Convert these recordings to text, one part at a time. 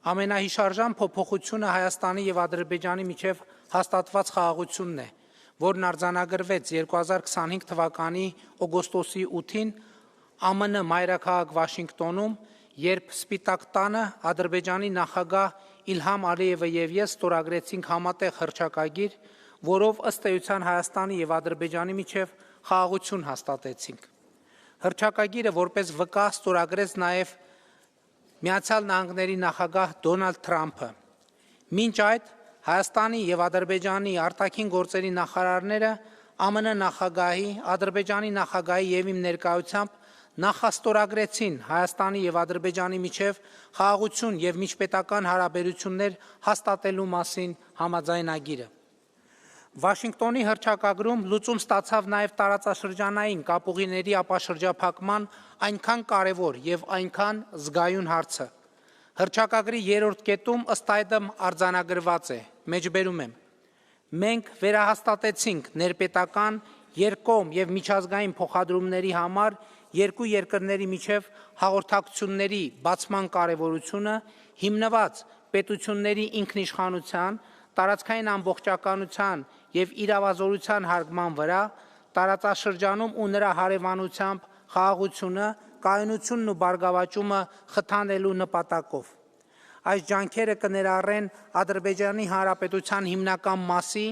Ամենահիշարժան փոփոխությունը Հայաստանի եւ Ադրբեջանի միջև հաստատված խաղաղությունն է, որն արձանագրվեց 2025 թվականի օգոստոսի 8-ին ԱՄՆ մայրաքաղաք Վաշինգտոնում, երբ Սպիտակ տանը Ադրբեջանի նախագահ Իլհամ Ալիևը եւ ես ստորագրեցինք համատեղ հռչակագիր, որով ըստ էության Հայաստանի եւ Ադրբեջանի միջև խաղաղություն հաստատեցինք։ Հռչակագիրը որպես վկա ստորագրեց նաեւ Միացյալ Նահանգների նախագահ Դոնալդ Թրամփը։ Մինչ այդ Հայաստանի եւ Ադրբեջանի արտաքին գործերի նախարարները ԱՄՆ նախագահի, Ադրբեջանի նախագահի եւ իմ ներկայությամբ նախաստորագրեցին Հայաստանի եւ Ադրբեջանի միջև խաղաղություն եւ միջպետական հարաբերություններ հաստատելու մասին համաձայնագիրը։ Վաշինգտոնի հռչակագրում լուծում ստացավ նաև տարածաշրջանային կապուղիների ապաշրջափակման այնքան կարևոր եւ այնքան զգայուն հարցը։ Հռչակագրի 3-րդ կետում ըստ այդմ արձանագրված է. Մեջբերում եմ. Մենք վերահաստատեցինք ներպետական, երկկողմ եւ միջազգային փոխադրումների համար երկու երկրների միջև հաղորդակցությունների բացման կարևորությունը, հիմնված պետությունների ինքնիշխանության, տարածքային ամբողջականության եւ իրավազորության հարգման վրա, տարածաշրջանում ու նրա հարևանությամբ խաղաղությունը, կայունությունն ու բարգավաճումը խթանելու նպատակով։ Այս ջանքերը կներառեն Ադրբեջանի Հանրապետության հիմնական մասի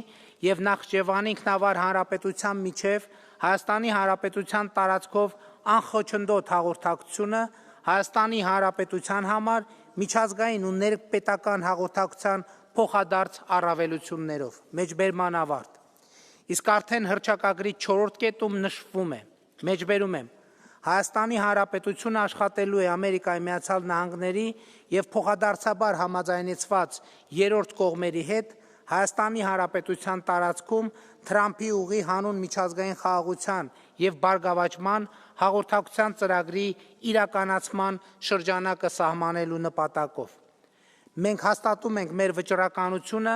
եւ Նախճեվանի ինքնավար հանրապետության միջև Հայաստանի Հանրապետության տարածքով անխոչնդոտ հաղորդակցությունը, Հայաստանի Հանրապետության համար միջազգային ու ներպետական հաղորդակցության փոխադարձ առավելություններով։ Մեջբերման ավարտ։ Իսկ արդեն հռչակագրի 4-րդ կետում նշվում է. Մեջբերում եմ. Հայաստանի Հանրապետությունը աշխատելու է Ամերիկայի Միացյալ Նահանգների եւ փոխադարձաբար համաձայնեցված երրորդ կողմերի հետ Հայաստանի Հանրապետության տարածքում Թրամփի ուղի հանուն միջազգային խաղաղության եւ բարգավաճման հաղորդակցության ծրագրի իրականացման շրջանակը սահմանելու նպատակով։ Մենք հաստատում ենք մեր վճռականությունը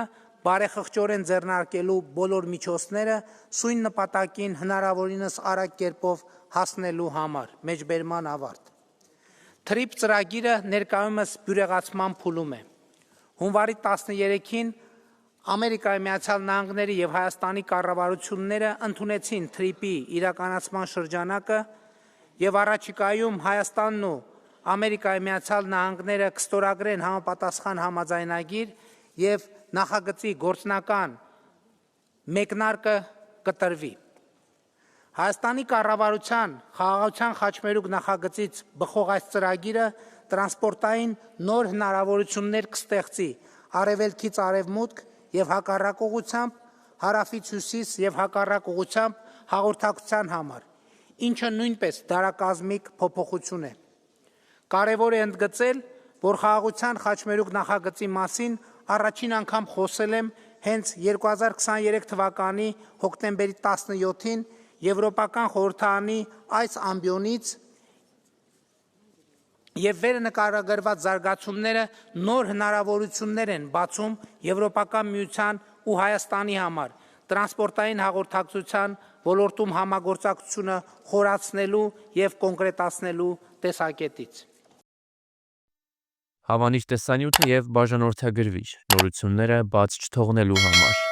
բարեխղճորեն ձեռնարկելու բոլոր միջոցները սույն նպատակին հնարավորինս արագ կերպով հասնելու համար։ Մեջբերման ավարտ։ Թրիփ ծրագիրը ներկայումս բյուրեղացման փուլում է։ Հունվարի 13-ին Ամերիկայի Միացյալ Նահանգների եւ Հայաստանի կառավարությունները ընդունեցին Թրիփի իրականացման շրջանակը եւ առաջիկայում Հայաստանն ու Ամերիկայի Միացյալ Նահանգները կստորագրեն համապատասխան համաձայնագիր եւ նախագծի գործնական մեկնարկը կտրվի։ Հայաստանի կառավարության խաղաղության խաչմերուկ նախագծից բխող այս ծրագիրը տրանսպորտային նոր հնարավորություններ կստեղծի արևելքից արևմուտք եւ հակառակ ուղղությամբ, հարավից հյուսիս եւ հակառակ ուղղությամբ հաղորդակցության համար, ինչը նույնպես դարակազմիկ փոփոխություն է։ Կարևոր է ընդգծել, որ խաղաղության խաչմերուկ նախագծի մասին առաջին անգամ խոսել եմ հենց 2023 թվականի հոկտեմբերի 17-ին Եվրոպական խորհրդարանի այս ամբիոնից եւ վերը նկարագրված զարգացումները նոր հնարավորություններ են բացում Եվրոպական միության ու Հայաստանի համար տրանսպորտային հաղորդակցության ոլորտում համագործակցությունը խորացնելու եւ կոնկրետացնելու տեսակետից։ Հավանիչ տեսանյութը եւ բաժանորդագրվիչ նորությունները բաց չթողնելու համար։